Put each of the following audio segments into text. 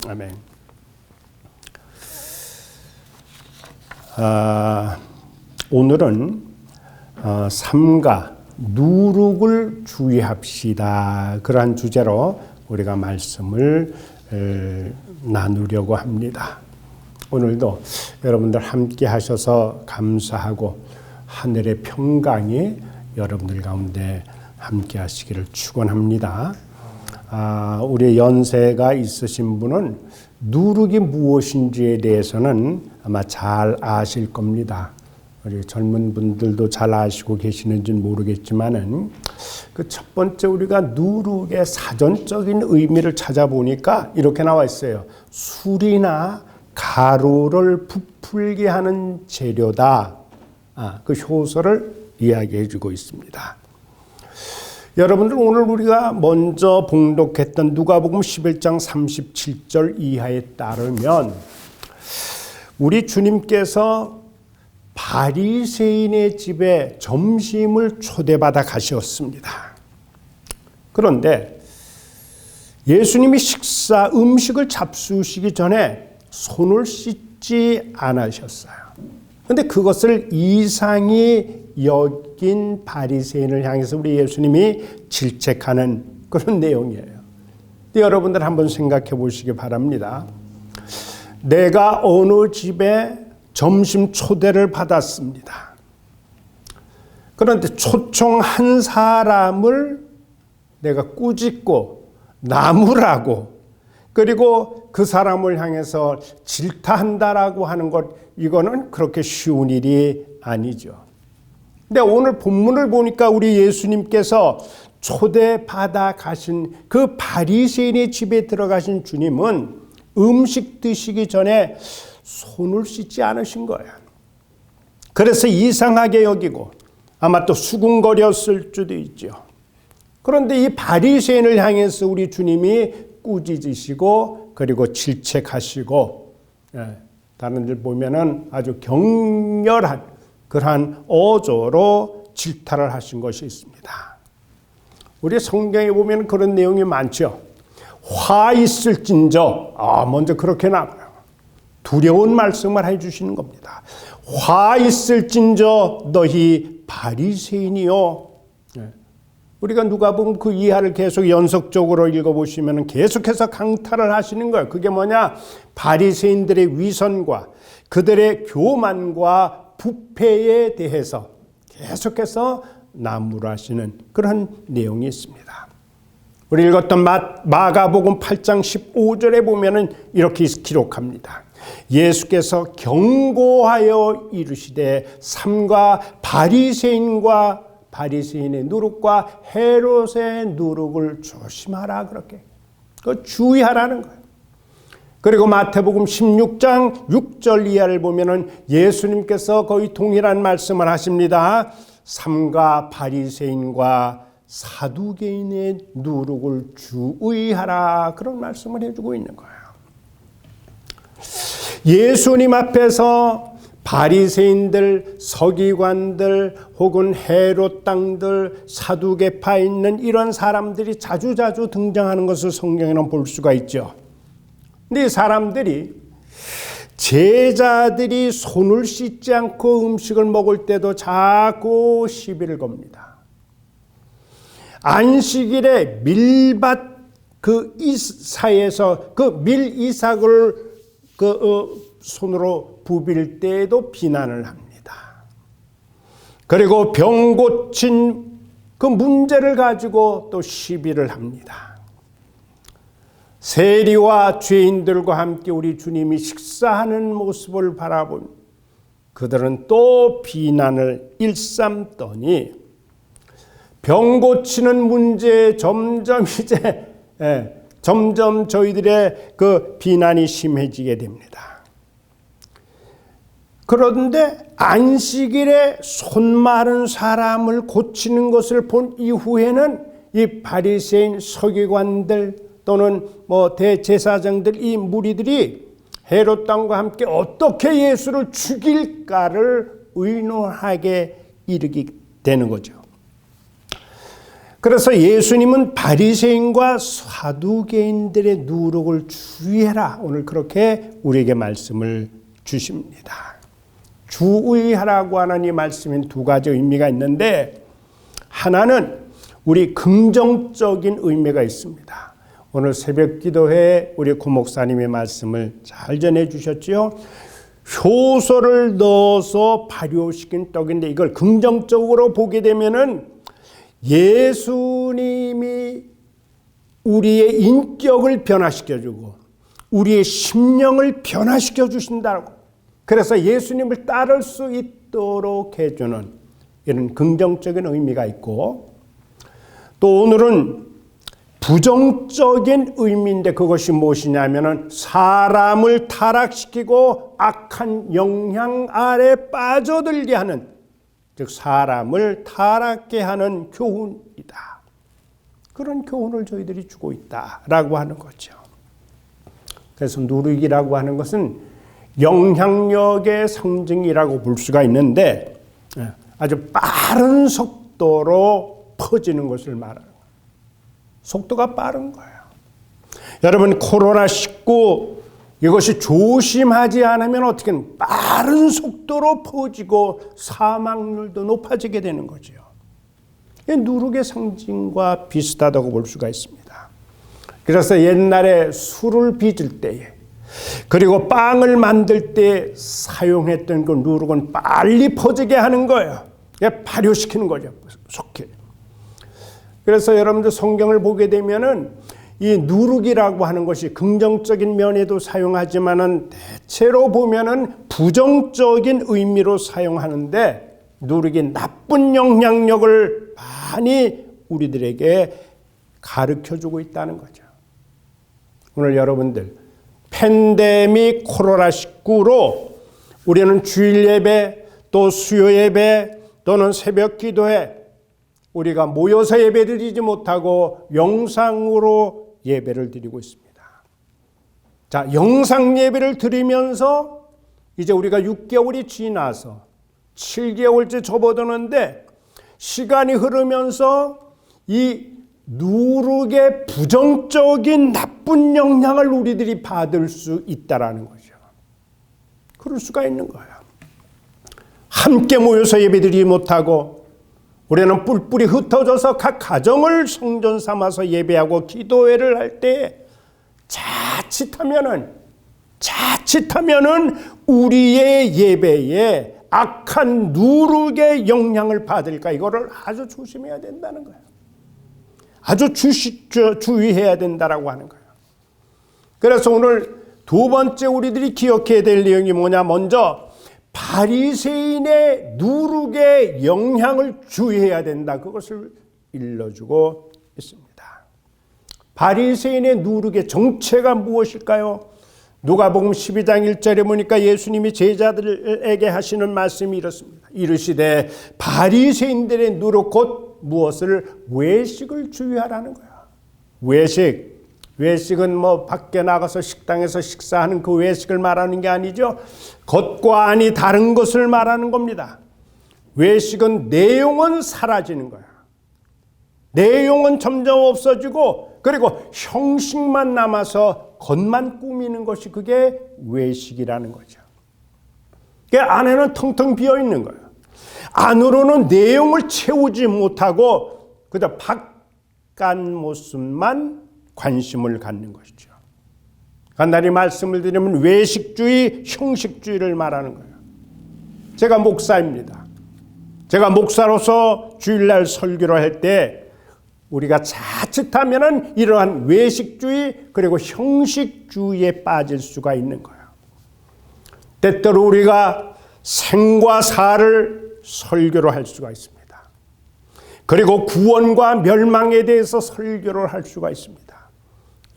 아멘. 오늘은 삼가 누룩을 주의합시다. 그러한 주제로 우리가 말씀을 나누려고 합니다. 오늘도 여러분들 함께 하셔서 감사하고 하늘의 평강이 여러분들 가운데 함께 하시기를 축원합니다. 우리 연세가 있으신 분은 누룩이 무엇인지에 대해서는 아마 잘 아실 겁니다. 우리 젊은 분들도 잘 아시고 계시는지는 모르겠지만은 그 첫 번째 우리가 누룩의 사전적인 의미를 찾아보니까 이렇게 나와 있어요. 술이나 가루를 부풀게 하는 재료다. 그 효소를 이야기해 주고 있습니다. 여러분들 오늘 우리가 먼저 봉독했던 누가복음 11장 37절 이하에 따르면 우리 주님께서 바리새인의 집에 점심을 초대받아 가셨습니다. 그런데 예수님이 음식을 잡수시기 전에 손을 씻지 않으셨어요. 그런데 그것을 이상히 여긴 바리새인을 향해서 우리 예수님이 질책하는 그런 내용이에요. 여러분들 한번 생각해 보시기 바랍니다. 내가 어느 집에 점심 초대를 받았습니다. 그런데 초청 한 사람을 내가 꾸짖고 나무라고 그리고 그 사람을 향해서 질타한다라고 하는 것, 이거는 그렇게 쉬운 일이 아니죠. 근데 오늘 본문을 보니까 우리 예수님께서 초대받아 가신 그 바리새인의 집에 들어가신 주님은 음식 드시기 전에 손을 씻지 않으신 거예요. 그래서 이상하게 여기고 아마 또 수군거렸을 수도 있죠. 그런데 이 바리새인을 향해서 우리 주님이 꾸짖으시고 그리고 질책하시고, 다른 데 보면은 아주 격렬한 그러한 어조로 질타를 하신 것이 있습니다. 우리 성경에 보면 그런 내용이 많죠. 화 있을진저, 먼저 그렇게 나와요. 두려운 말씀을 해주시는 겁니다. 화 있을진저 너희 바리새인이요. 우리가 누가복음 그 이하를 계속 연속적으로 읽어보시면 계속해서 강탈을 하시는 거예요. 그게 뭐냐? 바리새인들의 위선과 그들의 교만과 부패에 대해서 계속해서 나무라시는 그런 내용이 있습니다. 우리 읽었던 마가복음 8장 15절에 보면은 이렇게 기록합니다. 예수께서 경고하여 이르시되 삼가 바리새인의 누룩과 헤롯의 누룩을 조심하라, 그렇게 주의하라는 거예요. 그리고 마태복음 16장 6절 이하를 보면은 예수님께서 거의 동일한 말씀을 하십니다. 삼가 바리새인과 사두개인의 누룩을 주의하라, 그런 말씀을 해주고 있는 거예요. 예수님 앞에서 바리새인들, 서기관들 혹은 헤롯 당들, 사두개파 있는 이런 사람들이 자주자주 등장하는 것을 성경에는 볼 수가 있죠. 근데 이 사람들이 제자들이 손을 씻지 않고 음식을 먹을 때도 자꾸 시비를 겁니다. 안식일에 밀밭 그 이사에서 그 밀이삭을 손으로 부빌 때에도 비난을 합니다. 그리고 병 고친 그 문제를 가지고 또 시비를 합니다. 세리와 죄인들과 함께 우리 주님이 식사하는 모습을 바라본 그들은 또 비난을 일삼더니 병 고치는 문제에 점점 저희들의 그 비난이 심해지게 됩니다. 그런데 안식일에 손 마른 사람을 고치는 것을 본 이후에는 이 바리새인 서기관들 또는 대제사장들, 이 무리들이 헤롯 왕과 함께 어떻게 예수를 죽일까를 의논하게 이르게 되는 거죠. 그래서 예수님은 바리새인과 사두개인들의 누룩을 주의해라. 오늘 그렇게 우리에게 말씀을 주십니다. 주의하라고 하는 이 말씀인 두 가지 의미가 있는데, 하나는 우리 긍정적인 의미가 있습니다. 오늘 새벽 기도회에 우리 고 목사님의 말씀을 잘 전해 주셨지요. 효소를 넣어서 발효시킨 떡인데, 이걸 긍정적으로 보게 되면은 예수님이 우리의 인격을 변화시켜주고 우리의 심령을 변화시켜 주신다고, 그래서 예수님을 따를 수 있도록 해주는 이런 긍정적인 의미가 있고, 또 오늘은 부정적인 의미인데, 그것이 무엇이냐면은 사람을 타락시키고 악한 영향 아래 빠져들게 하는, 즉 사람을 타락게 하는 교훈이다. 그런 교훈을 저희들이 주고 있다라고 하는 거죠. 그래서 누룩이라고 하는 것은 영향력의 상징이라고 볼 수가 있는데, 아주 빠른 속도로 퍼지는 것을 말하는 거예요. 속도가 빠른 거예요. 여러분, 코로나19 이것이 조심하지 않으면 어떻게 빠른 속도로 퍼지고 사망률도 높아지게 되는 거죠. 누룩의 상징과 비슷하다고 볼 수가 있습니다. 그래서 옛날에 술을 빚을 때에, 그리고 빵을 만들 때 사용했던 그 누룩은 빨리 퍼지게 하는 거예요. 발효시키는 거죠, 속히. 그래서 여러분들 성경을 보게 되면은 이 누룩이라고 하는 것이 긍정적인 면에도 사용하지만은 대체로 보면은 부정적인 의미로 사용하는데, 누룩이 나쁜 영향력을 많이 우리들에게 가르쳐주고 있다는 거죠. 오늘 여러분들 팬데믹 코로나19로 우리는 주일 예배, 또 수요 예배, 또는 새벽 기도회, 우리가 모여서 예배 드리지 못하고 영상으로 예배를 드리고 있습니다. 자, 영상 예배를 드리면서 이제 우리가 6개월이 지나서 7개월째 접어드는데, 시간이 흐르면서 이 누룩의 부정적인 나쁜 영향을 우리들이 받을 수 있다라는 거죠. 그럴 수가 있는 거예요. 함께 모여서 예배드리지 못하고 우리는 뿔뿔이 흩어져서 각 가정을 성전 삼아서 예배하고 기도회를 할 때 자칫하면은 우리의 예배에 악한 누룩의 영향을 받을까, 이거를 아주 조심해야 된다는 거예요. 아주 주의해야 된다라고 하는 거예요. 그래서 오늘 두 번째 우리들이 기억해야 될 내용이 뭐냐, 먼저 바리새인의 누룩의 영향을 주의해야 된다. 그것을 일러주고 있습니다. 바리새인의 누룩의 정체가 무엇일까요? 누가복음 12장 1절에 보니까 예수님이 제자들에게 하시는 말씀이 이렇습니다. 이르시되 바리새인들의 누룩 곧 무엇을? 외식을 주의하라는 거야. 외식은 뭐 밖에 나가서 식당에서 식사하는 그 외식을 말하는 게 아니죠. 겉과 안이 다른 것을 말하는 겁니다. 외식은 내용은 사라지는 거야. 내용은 점점 없어지고, 그리고 형식만 남아서 겉만 꾸미는 것이 그게 외식이라는 거죠. 그 안에는 텅텅 비어 있는 거예요. 안으로는 내용을 채우지 못하고 그저 바깥 모습만 관심을 갖는 것이죠. 간단히 말씀을 드리면 외식주의, 형식주의를 말하는 거예요. 제가 목사입니다. 제가 목사로서 주일날 설교를 할 때 우리가 자칫하면은 이러한 외식주의 그리고 형식주의에 빠질 수가 있는 거예요. 때때로 우리가 생과 사를 설교를 할 수가 있습니다. 그리고 구원과 멸망에 대해서 설교를 할 수가 있습니다.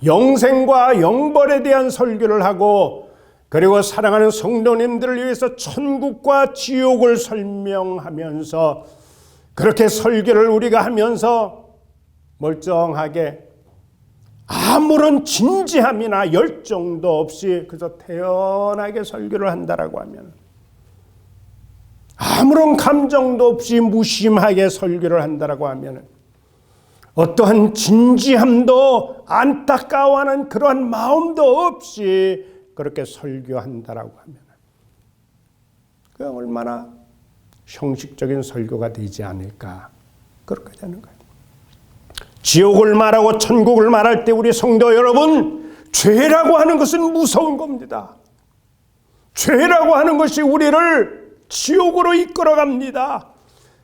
영생과 영벌에 대한 설교를 하고, 그리고 사랑하는 성도님들을 위해서 천국과 지옥을 설명하면서, 그렇게 설교를 우리가 하면서 멀쩡하게 아무런 진지함이나 열정도 없이 그저 태연하게 설교를 한다라고 하면, 아무런 감정도 없이 무심하게 설교를 한다라고 하면 어떠한 진지함도 안타까워하는 그러한 마음도 없이 그렇게 설교한다라고 하면 그 얼마나 형식적인 설교가 되지 않을까 그렇게 되는 거예요. 지옥을 말하고 천국을 말할 때 우리 성도 여러분, 죄라고 하는 것은 무서운 겁니다. 죄라고 하는 것이 우리를 지옥으로 이끌어갑니다.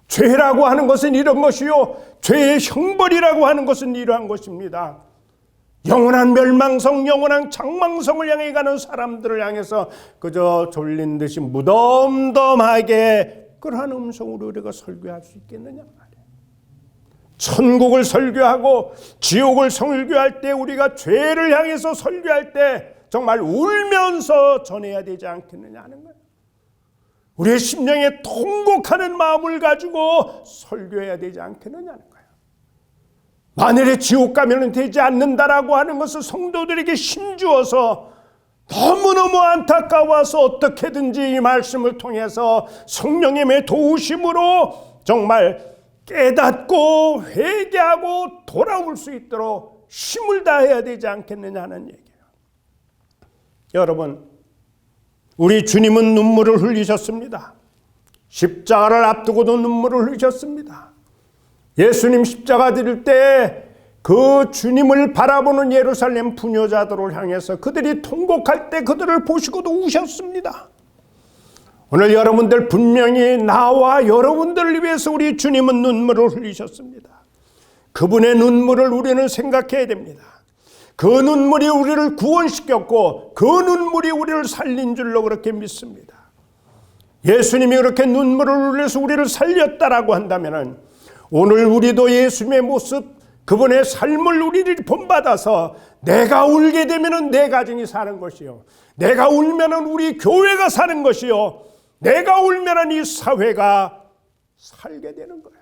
죄라고 하는 것은 이런 것이요, 죄의 형벌이라고 하는 것은 이러한 것입니다. 영원한 멸망성, 영원한 장망성을 향해 가는 사람들을 향해서 그저 졸린 듯이 무덤덤하게 그러한 음성으로 우리가 설교할 수 있겠느냐 말이에요. 천국을 설교하고 지옥을 설교할 때, 우리가 죄를 향해서 설교할 때 정말 울면서 전해야 되지 않겠느냐 하는 거예요. 우리의 심령에 통곡하는 마음을 가지고 설교해야 되지 않겠느냐 하는 거예요. 만일에 지옥 가면 되지 않는다라고 하는 것을 성도들에게 힘주어서 너무너무 안타까워서 어떻게든지 이 말씀을 통해서 성령님의 도우심으로 정말 깨닫고 회개하고 돌아올 수 있도록 힘을 다해야 되지 않겠느냐 하는 얘기예요. 여러분, 우리 주님은 눈물을 흘리셨습니다. 십자가를 앞두고도 눈물을 흘리셨습니다. 예수님 십자가 드릴 때 그 주님을 바라보는 예루살렘 부녀자들을 향해서 그들이 통곡할 때 그들을 보시고도 우셨습니다. 오늘 여러분들 분명히 나와 여러분들을 위해서 우리 주님은 눈물을 흘리셨습니다. 그분의 눈물을 우리는 생각해야 됩니다. 그 눈물이 우리를 구원시켰고 그 눈물이 우리를 살린 줄로 그렇게 믿습니다. 예수님이 그렇게 눈물을 흘려서 우리를 살렸다라고 한다면 오늘 우리도 예수님의 모습, 그분의 삶을 우리를 본받아서 내가 울게 되면 내 가정이 사는 것이요, 내가 울면 우리 교회가 사는 것이요, 내가 울면 이 사회가 살게 되는 거예요.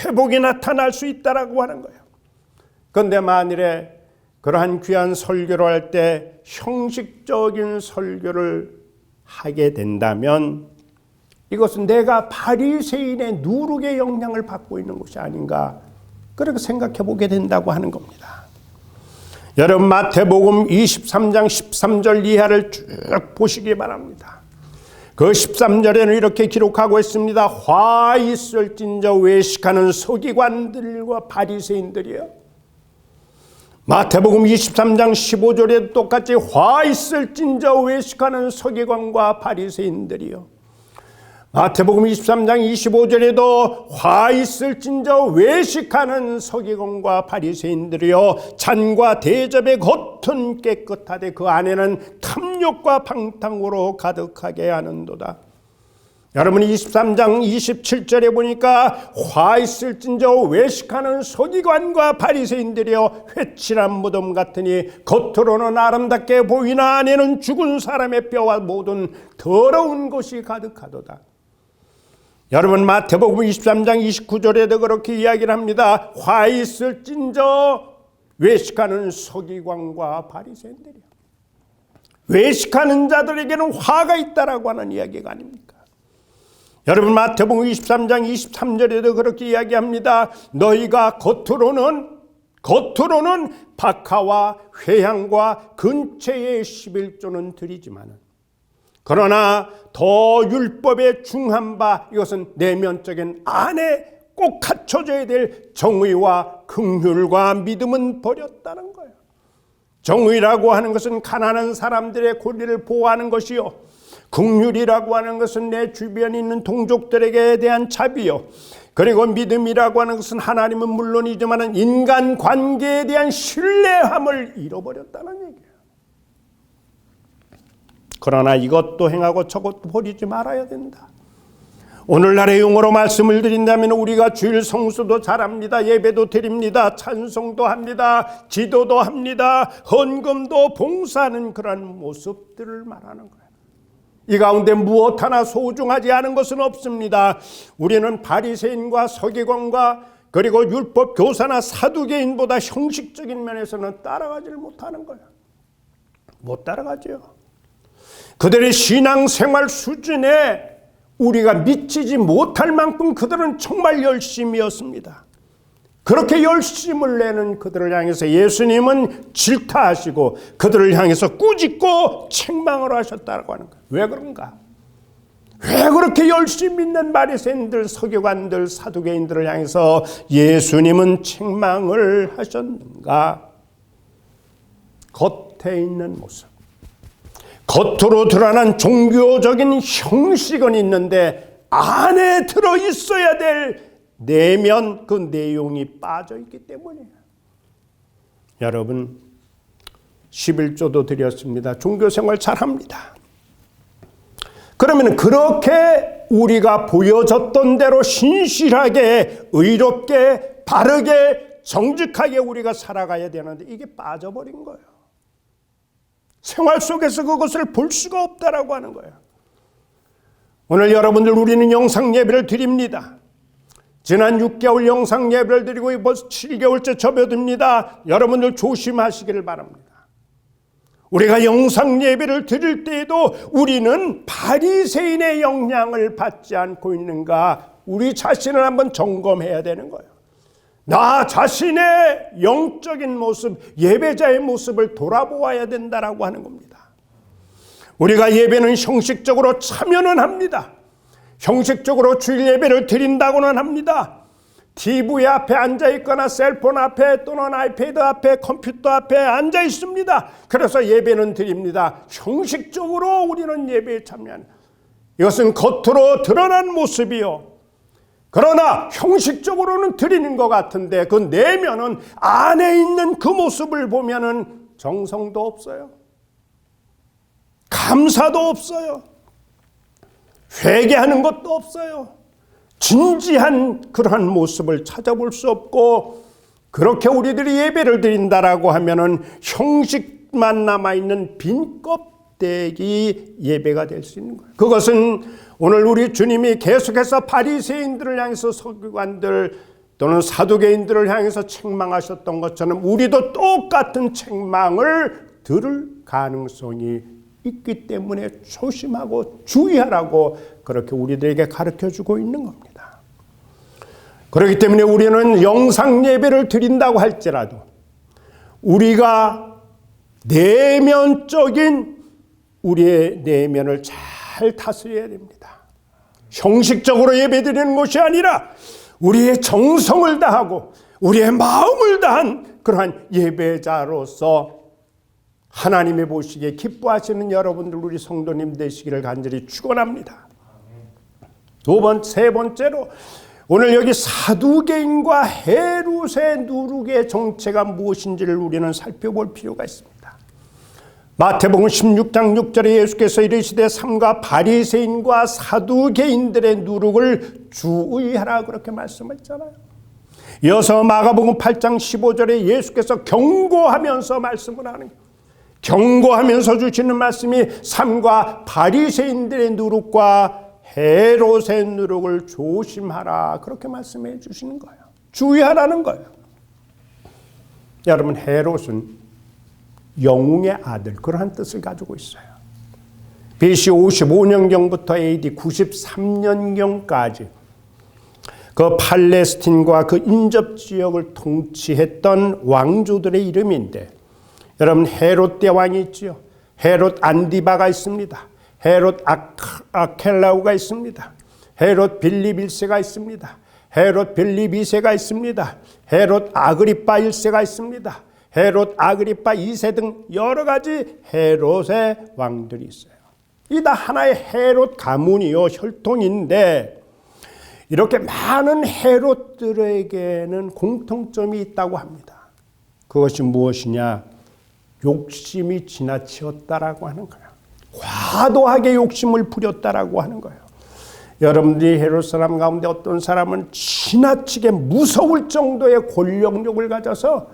회복이 나타날 수 있다라고 하는 거예요. 그런데 만일에 그러한 귀한 설교를 할 때 형식적인 설교를 하게 된다면 이것은 내가 바리새인의 누룩의 영향을 받고 있는 것이 아닌가 그렇게 생각해 보게 된다고 하는 겁니다. 여러분, 마태복음 23장 13절 이하를 쭉 보시기 바랍니다. 그 13절에는 이렇게 기록하고 있습니다. 화 있을진저 외식하는 서기관들과 바리새인들이요. 마태복음 23장 15절에도 똑같이 화 있을진저 외식하는 서기관과 바리새인들이요. 마태복음 23장 25절에도 화 있을진저 외식하는 서기관과 바리새인들이요, 잔과 대접의 겉은 깨끗하되 그 안에는 탐욕과 방탕으로 가득하게 하는도다. 여러분, 23장 27절에 보니까 화 있을진저 외식하는 서기관과 바리새인들이여 회칠한 무덤 같으니 겉으로는 아름답게 보이나 안에는 죽은 사람의 뼈와 모든 더러운 것이 가득하도다. 여러분, 마태복음 23장 29절에도 그렇게 이야기를 합니다. 화 있을진저 외식하는 서기관과 바리새인들이여. 외식하는 자들에게는 화가 있다라고 하는 이야기가 아닙니까? 여러분, 마태복음 23장 23절에도 그렇게 이야기합니다. 너희가 겉으로는 박하와 회향과 근처의 11조는 드리지만은 그러나 더 율법에 중한 바 이것은 내면적인 안에 꼭 갖춰져야 될 정의와 긍휼과 믿음은 버렸다는 거예요. 정의라고 하는 것은 가난한 사람들의 권리를 보호하는 것이요, 긍휼이라고 하는 것은 내 주변에 있는 동족들에게 대한 자비요, 그리고 믿음이라고 하는 것은 하나님은 물론이지만 인간관계에 대한 신뢰함을 잃어버렸다는 얘기예요. 그러나 이것도 행하고 저것도 버리지 말아야 된다. 오늘날의 용어로 말씀을 드린다면 우리가 주일 성수도 잘합니다. 예배도 드립니다. 찬송도 합니다. 기도도 합니다. 헌금도 봉사하는 그런 모습들을 말하는 거예요. 이 가운데 무엇 하나 소중하지 않은 것은 없습니다. 우리는 바리새인과 서기관과 그리고 율법 교사나 사두개인보다 형식적인 면에서는 따라가지를 못하는 거예요. 못 따라가죠. 그들의 신앙생활 수준에 우리가 미치지 못할 만큼 그들은 정말 열심이었습니다. 그렇게 열심을 내는 그들을 향해서 예수님은 질타하시고 그들을 향해서 꾸짖고 책망을 하셨다고 하는 거예요. 왜 그런가? 왜 그렇게 열심히 있는 바리새인들, 서기관들, 사두개인들을 향해서 예수님은 책망을 하셨는가? 겉에 있는 모습, 겉으로 드러난 종교적인 형식은 있는데 안에 들어 있어야 될 내면, 그 내용이 빠져 있기 때문이에요. 여러분, 11조도 드렸습니다. 종교생활 잘합니다. 그러면 그렇게 우리가 보여졌던 대로 신실하게, 의롭게, 바르게, 정직하게 우리가 살아가야 되는데 이게 빠져버린 거예요. 생활 속에서 그것을 볼 수가 없다라고 하는 거예요. 오늘 여러분들, 우리는 영상 예배를 드립니다. 지난 6개월 영상 예배를 드리고 벌써 7개월째 접어듭니다. 여러분들 조심하시기를 바랍니다. 우리가 영상 예배를 드릴 때에도 우리는 바리새인의 영향을 받지 않고 있는가, 우리 자신을 한번 점검해야 되는 거예요. 나 자신의 영적인 모습, 예배자의 모습을 돌아보아야 된다라고 하는 겁니다. 우리가 예배는 형식적으로 참여는 합니다. 형식적으로 주일 예배를 드린다고는 합니다. TV 앞에 앉아 있거나 셀폰 앞에 또는 아이패드 앞에 컴퓨터 앞에 앉아 있습니다. 그래서 예배는 드립니다. 형식적으로 우리는 예배에 참여합니다. 이것은 겉으로 드러난 모습이요. 그러나 형식적으로는 드리는 것 같은데 그 내면은, 안에 있는 그 모습을 보면은 정성도 없어요. 감사도 없어요. 회개하는 것도 없어요. 진지한 그러한 모습을 찾아볼 수 없고, 그렇게 우리들이 예배를 드린다라고 하면은 형식만 남아있는 빈 껍데기 예배가 될 수 있는 거예요. 그것은 오늘 우리 주님이 계속해서 바리새인들을 향해서, 서기관들 또는 사두개인들을 향해서 책망하셨던 것처럼 우리도 똑같은 책망을 들을 가능성이 있기 때문에 조심하고 주의하라고 그렇게 우리들에게 가르쳐주고 있는 겁니다. 그렇기 때문에 우리는 영상 예배를 드린다고 할지라도 우리가 내면적인 우리의 내면을 잘 다스려야 됩니다. 형식적으로 예배 드리는 것이 아니라 우리의 정성을 다하고 우리의 마음을 다한 그러한 예배자로서 하나님의 보시기에 기뻐하시는 여러분들, 우리 성도님 되시기를 간절히 축원합니다. 세 번째로 오늘 여기 사두개인과 헤롯의 누룩의 정체가 무엇인지를 우리는 살펴볼 필요가 있습니다. 마태복음 16장 6절에 예수께서 이르시되 삼가 바리새인과 사두개인들의 누룩을 주의하라, 그렇게 말씀했잖아요. 이어서 마가복음 8장 15절에 예수께서 경고하면서 말씀을 하는 거예요. 경고하면서 주시는 말씀이 삼가 바리새인들의 누룩과 헤롯의 누룩을 조심하라, 그렇게 말씀해 주시는 거예요. 주의하라는 거예요. 여러분, 헤롯은 영웅의 아들, 그러한 뜻을 가지고 있어요. BC 55년경부터 AD 93년경까지 그 팔레스틴과 그 인접 지역을 통치했던 왕조들의 이름인데, 여러분, 헤롯 대왕이 있지요. 헤롯 안디바가 있습니다. 헤롯 아켈라우가 있습니다. 헤롯 빌립 1세가 있습니다. 헤롯 빌립 2세가 있습니다. 헤롯 아그리파 1세가 있습니다. 헤롯 아그리파 2세 등 여러 가지 헤롯의 왕들이 있어요. 이 다 하나의 헤롯 가문이요, 혈통인데, 이렇게 많은 헤롯들에게는 공통점이 있다고 합니다. 그것이 무엇이냐? 욕심이 지나치었다라고 하는 거예요. 과도하게 욕심을 부렸다라고 하는 거예요. 여러분들이 헤롯 사람 가운데 어떤 사람은 지나치게 무서울 정도의 권력욕을 가져서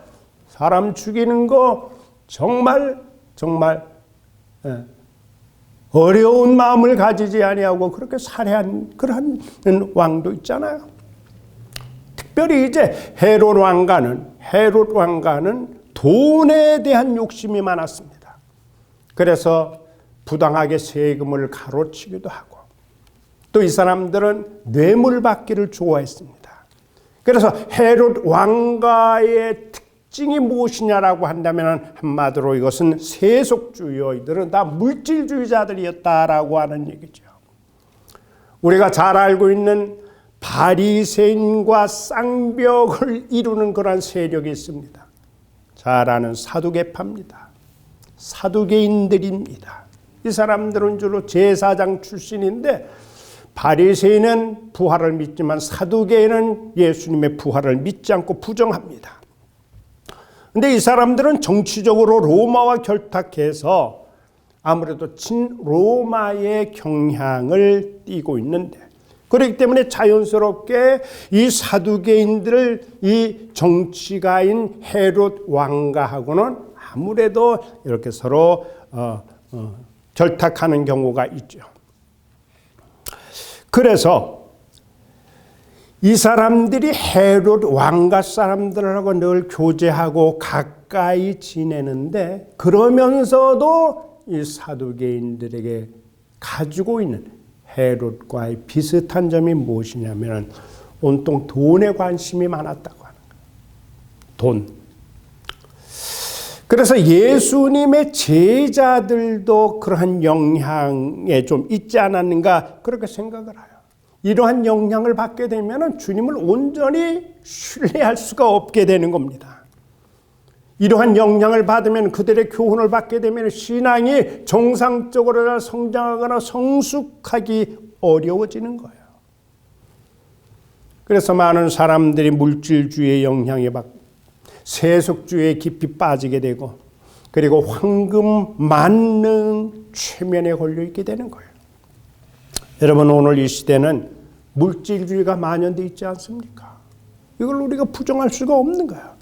사람 죽이는 거 정말 어려운 마음을 가지지 아니하고 그렇게 살해한 그런 왕도 있잖아요. 특별히 이제 헤롯 왕가는 돈에 대한 욕심이 많았습니다. 그래서 부당하게 세금을 가로치기도 하고, 또 이 사람들은 뇌물 받기를 좋아했습니다. 그래서 헤롯 왕가의 특징이 무엇이냐라고 한다면 한마디로 이것은 세속주의, 이들은 다 물질주의자들이었다라고 하는 얘기죠. 우리가 잘 알고 있는 바리새인과 쌍벽을 이루는 그런 세력이 있습니다. 잘 아는 사두개파입니다. 사두개인들입니다. 이 사람들은 주로 제사장 출신인데 바리새인은 부활을 믿지만 사두개인은 예수님의 부활을 믿지 않고 부정합니다. 그런데 이 사람들은 정치적으로 로마와 결탁해서 아무래도 친로마의 경향을 띠고 있는데, 그렇기 때문에 자연스럽게 이 사두개인들을 이 정치가인 헤롯 왕가하고는 아무래도 이렇게 서로 결탁하는 경우가 있죠. 그래서 이 사람들이 헤롯 왕가 사람들하고 늘 교제하고 가까이 지내는데, 그러면서도 이 사두개인들에게 가지고 있는 헤롯과의 비슷한 점이 무엇이냐면 온통 돈에 관심이 많았다고 하는 거예요. 돈. 그래서 예수님의 제자들도 그러한 영향에 좀 있지 않았는가 그렇게 생각을 해요. 이러한 영향을 받게 되면 주님을 온전히 신뢰할 수가 없게 되는 겁니다. 이러한 영향을 받으면, 그들의 교훈을 받게 되면 신앙이 정상적으로 성장하거나 성숙하기 어려워지는 거예요. 그래서 많은 사람들이 물질주의의 영향에 받고 세속주의에 깊이 빠지게 되고, 그리고 황금 만능 최면에 걸려 있게 되는 거예요. 여러분, 오늘 이 시대는 물질주의가 만연되어 있지 않습니까? 이걸 우리가 부정할 수가 없는 거예요.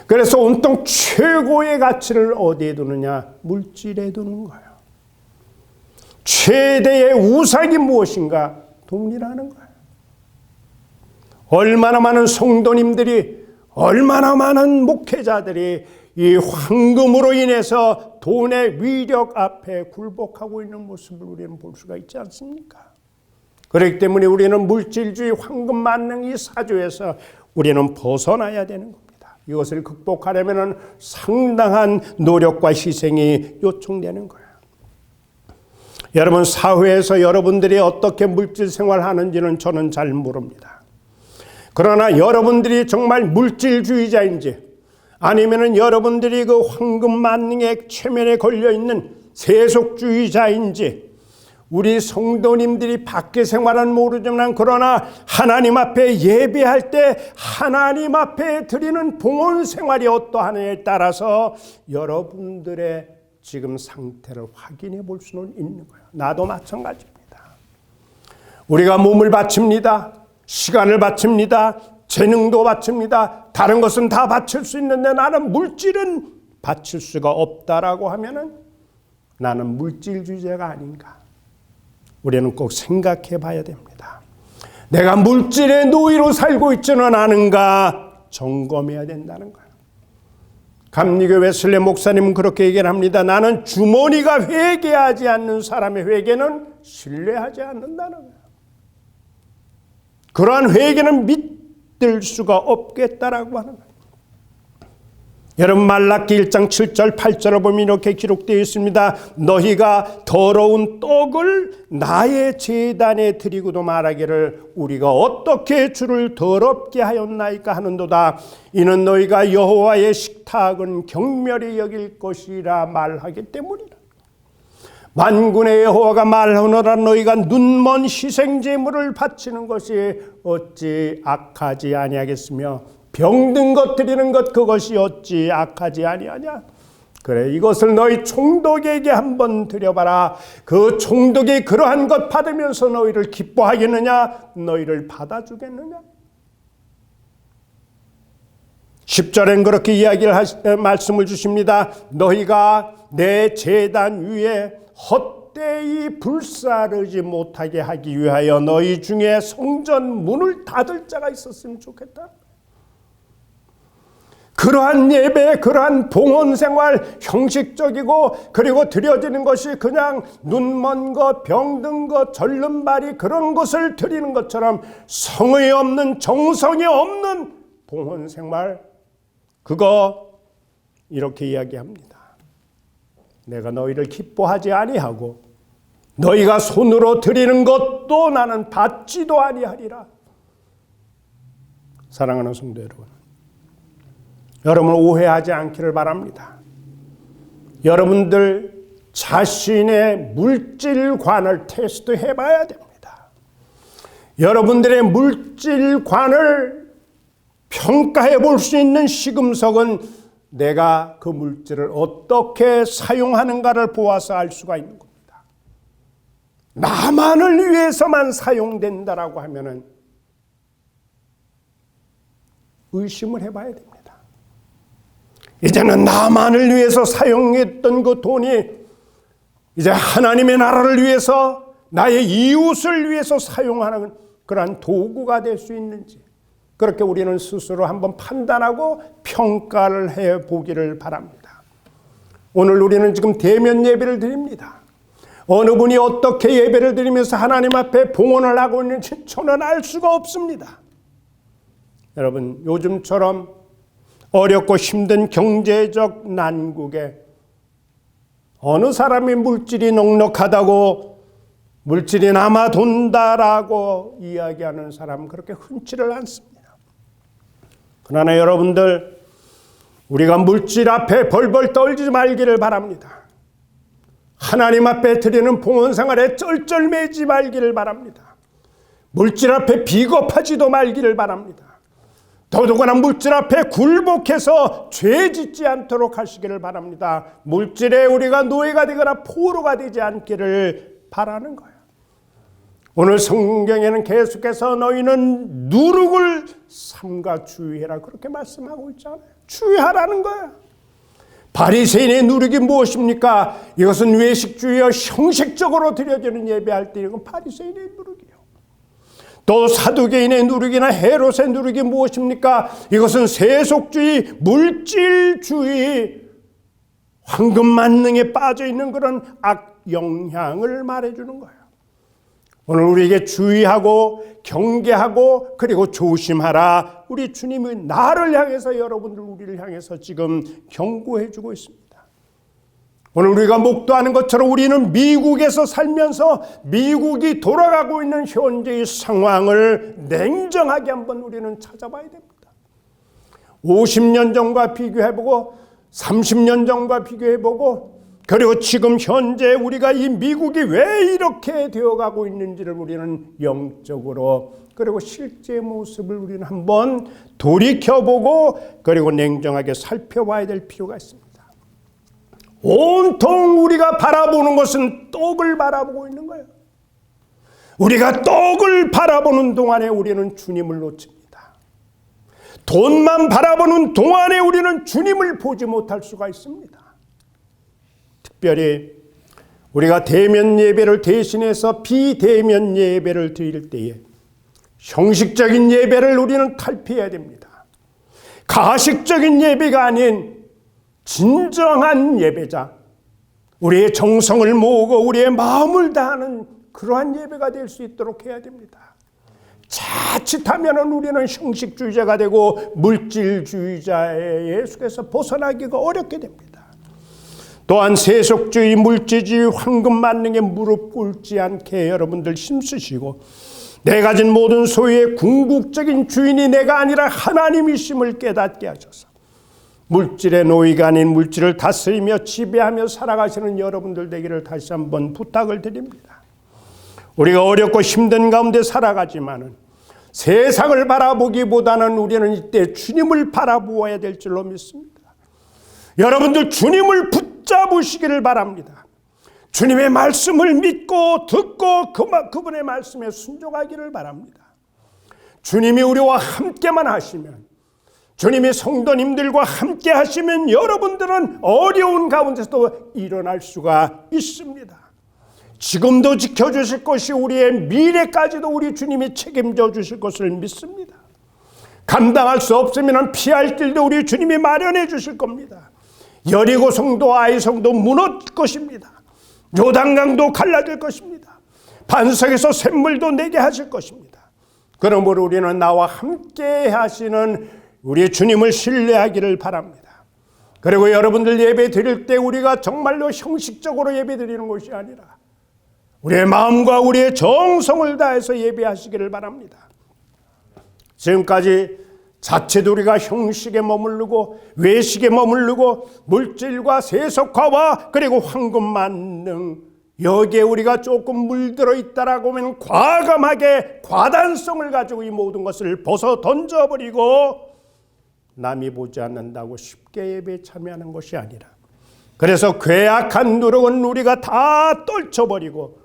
그래서 온통 최고의 가치를 어디에 두느냐? 물질에 두는 거예요. 최대의 우상이 무엇인가? 돈이라는 거예요. 얼마나 많은 성도님들이, 얼마나 많은 목회자들이 이 황금으로 인해서 돈의 위력 앞에 굴복하고 있는 모습을 우리는 볼 수가 있지 않습니까? 그렇기 때문에 우리는 물질주의 황금 만능 이 사조에서 우리는 벗어나야 되는 겁니다. 이것을 극복하려면 상당한 노력과 희생이 요청되는 거예요. 여러분, 사회에서 여러분들이 어떻게 물질 생활하는지는 저는 잘 모릅니다. 그러나 여러분들이 정말 물질주의자인지, 아니면은 여러분들이 그 황금 만능의 최면에 걸려 있는 세속주의자인지, 우리 성도님들이 밖에 생활은 모르지만 그러나 하나님 앞에 예배할 때 하나님 앞에 드리는 봉헌 생활이 어떠하느냐에 따라서 여러분들의 지금 상태를 확인해 볼 수는 있는 거예요. 나도 마찬가지입니다. 우리가 몸을 바칩니다. 시간을 바칩니다. 재능도 바칩니다. 다른 것은 다 바칠 수 있는데 나는 물질은 바칠 수가 없다라고 하면은 나는 물질주의자가 아닌가? 우리는 꼭 생각해 봐야 됩니다. 내가 물질의 노예로 살고 있지는 않은가 점검해야 된다는 거예요. 감리교 웨슬리 목사님은 그렇게 얘기를 합니다. 나는 주머니가 회개하지 않는 사람의 회개는 신뢰하지 않는다는 거예요. 그러한 회개는 믿을 수가 없겠다라고 하는 거예요. 여러분, 말라기 1장 7절 8절을 보면 이렇게 기록되어 있습니다. 너희가 더러운 떡을 나의 제단에 드리고도 말하기를 우리가 어떻게 주를 더럽게 하였나이까 하는도다. 이는 너희가 여호와의 식탁은 경멸히 여길 것이라 말하기 때문이라. 만군의 여호와가 말하노라. 너희가 눈먼 희생제물을 바치는 것이 어찌 악하지 아니하겠으며 병든 것 드리는 것 그것이 어찌 악하지 아니하냐. 그래, 이것을 너희 총독에게 한번 드려봐라. 그 총독이 그러한 것 받으면서 너희를 기뻐하겠느냐? 너희를 받아주겠느냐? 10절엔 그렇게 말씀을 주십니다. 너희가 내 제단 위에 헛되이 불사르지 못하게 하기 위하여 너희 중에 성전 문을 닫을 자가 있었으면 좋겠다. 그러한 예배, 그러한 봉헌 생활, 형식적이고 그리고 드려지는 것이 그냥 눈먼 것, 병든 것, 절름발이 그런 것을 드리는 것처럼 성의 없는, 정성이 없는 봉헌 생활, 그거 이렇게 이야기합니다. 내가 너희를 기뻐하지 아니하고 너희가 손으로 드리는 것도 나는 받지도 아니하리라. 사랑하는 성도 여러분, 여러분 오해하지 않기를 바랍니다. 여러분들 자신의 물질관을 테스트해 봐야 됩니다. 여러분들의 물질관을 평가해 볼 수 있는 시금석은 내가 그 물질을 어떻게 사용하는가를 보아서 알 수가 있는 겁니다. 나만을 위해서만 사용된다라고 하면은 의심을 해봐야 됩니다. 이제는 나만을 위해서 사용했던 그 돈이 이제 하나님의 나라를 위해서 나의 이웃을 위해서 사용하는 그러한 도구가 될 수 있는지 그렇게 우리는 스스로 한번 판단하고 평가를 해보기를 바랍니다. 오늘 우리는 지금 대면 예배를 드립니다. 어느 분이 어떻게 예배를 드리면서 하나님 앞에 봉헌을 하고 있는지 저는 알 수가 없습니다. 여러분, 요즘처럼 어렵고 힘든 경제적 난국에 어느 사람이 물질이 넉넉하다고 물질이 남아 돈다라고 이야기하는 사람은 그렇게 흔치를 않습니다. 그러나 여러분들, 우리가 물질 앞에 벌벌 떨지 말기를 바랍니다. 하나님 앞에 드리는 봉헌생활에 쩔쩔매지 말기를 바랍니다. 물질 앞에 비겁하지도 말기를 바랍니다. 더더구나 물질 앞에 굴복해서 죄 짓지 않도록 하시기를 바랍니다. 물질에 우리가 노예가 되거나 포로가 되지 않기를 바라는 거예요. 오늘 성경에는 계속해서 너희는 누룩을 삼가 주의해라 그렇게 말씀하고 있잖아요. 주의하라는 거예요. 바리새인의 누룩이 무엇입니까? 이것은 외식주의와 형식적으로 드려지는 예배할 때 이건 바리새인의 누룩이에요. 또 사두개인의 누룩이나 헤롯의 누룩이 무엇입니까? 이것은 세속주의, 물질주의, 황금만능에 빠져있는 그런 악영향을 말해주는 거예요. 오늘 우리에게 주의하고 경계하고 그리고 조심하라. 우리 주님이 나를 향해서 여러분들 우리를 향해서 지금 경고해 주고 있습니다. 오늘 우리가 목도하는 것처럼 우리는 미국에서 살면서 미국이 돌아가고 있는 현재의 상황을 냉정하게 한번 우리는 찾아봐야 됩니다. 50년 전과 비교해보고 30년 전과 비교해보고 그리고 지금 현재 우리가 이 미국이 왜 이렇게 되어가고 있는지를 우리는 영적으로 그리고 실제 모습을 우리는 한번 돌이켜보고 그리고 냉정하게 살펴봐야 될 필요가 있습니다. 온통 우리가 바라보는 것은 떡을 바라보고 있는 거예요. 우리가 떡을 바라보는 동안에 우리는 주님을 놓칩니다. 돈만 바라보는 동안에 우리는 주님을 보지 못할 수가 있습니다. 특별히 우리가 대면 예배를 대신해서 비대면 예배를 드릴 때에 형식적인 예배를 우리는 탈피해야 됩니다. 가식적인 예배가 아닌 진정한 예배자, 우리의 정성을 모으고 우리의 마음을 다하는 그러한 예배가 될 수 있도록 해야 됩니다. 자칫하면 우리는 형식주의자가 되고 물질주의자의 예수께서 벗어나기가 어렵게 됩니다. 또한 세속주의, 물질주의, 황금만능에 무릎 꿇지 않게 여러분들 힘쓰시고 내 가진 모든 소유의 궁극적인 주인이 내가 아니라 하나님이심을 깨닫게 하셔서 물질의 노예가 아닌 물질을 다스리며 지배하며 살아가시는 여러분들 되기를 다시 한번 부탁을 드립니다. 우리가 어렵고 힘든 가운데 살아가지만은 세상을 바라보기보다는 우리는 이때 주님을 바라보아야 될 줄로 믿습니다. 여러분들 주님을 붙잡으시기를 바랍니다. 주님의 말씀을 믿고 듣고 그분의 말씀에 순종하기를 바랍니다. 주님이 우리와 함께만 하시면, 주님이 성도님들과 함께 하시면 여러분들은 어려운 가운데서도 일어날 수가 있습니다. 지금도 지켜주실 것이 우리의 미래까지도 우리 주님이 책임져 주실 것을 믿습니다. 감당할 수 없으면 피할 길도 우리 주님이 마련해 주실 겁니다. 여리고 성도 아이 성도 무너질 것입니다. 요단강도 갈라질 것입니다. 반석에서 샘물도 내게 하실 것입니다. 그러므로 우리는 나와 함께 하시는 우리 주님을 신뢰하기를 바랍니다. 그리고 여러분들 예배 드릴 때 우리가 정말로 형식적으로 예배 드리는 것이 아니라 우리의 마음과 우리의 정성을 다해서 예배하시기를 바랍니다. 지금까지 자칫 우리가 형식에 머무르고 외식에 머무르고 물질과 세속화와 그리고 황금 만능 여기에 우리가 조금 물들어 있다라고 하면 과감하게 과단성을 가지고 이 모든 것을 벗어 던져버리고 남이 보지 않는다고 쉽게 예배에 참여하는 것이 아니라 그래서 괴악한 누룩은 우리가 다 떨쳐버리고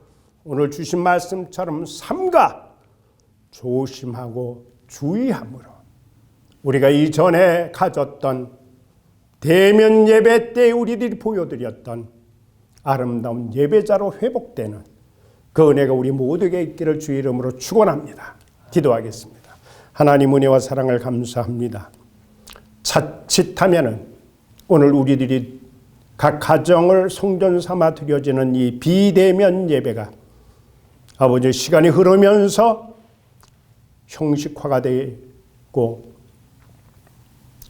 오늘 주신 말씀처럼 삼가 조심하고 주의함으로 우리가 이전에 가졌던 대면 예배 때 우리들이 보여드렸던 아름다운 예배자로 회복되는 그 은혜가 우리 모두에게 있기를 주의 이름으로 축원합니다. 기도하겠습니다. 하나님 은혜와 사랑을 감사합니다. 자칫하면은 오늘 우리들이 각 가정을 성전 삼아 드려지는 이 비대면 예배가 아버지 시간이 흐르면서 형식화가 되고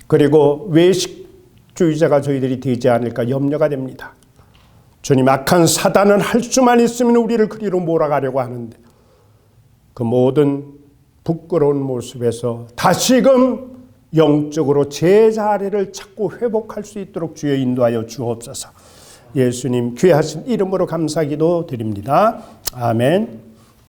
그리고 외식주의자가 저희들이 되지 않을까 염려가 됩니다. 주님, 악한 사단은 할 수만 있으면 우리를 그리로 몰아가려고 하는데 그 모든 부끄러운 모습에서 다시금 영적으로 제 자리를 찾고 회복할 수 있도록 주여 인도하여 주옵소서. 예수님 귀하신 이름으로 감사기도 드립니다. 아멘.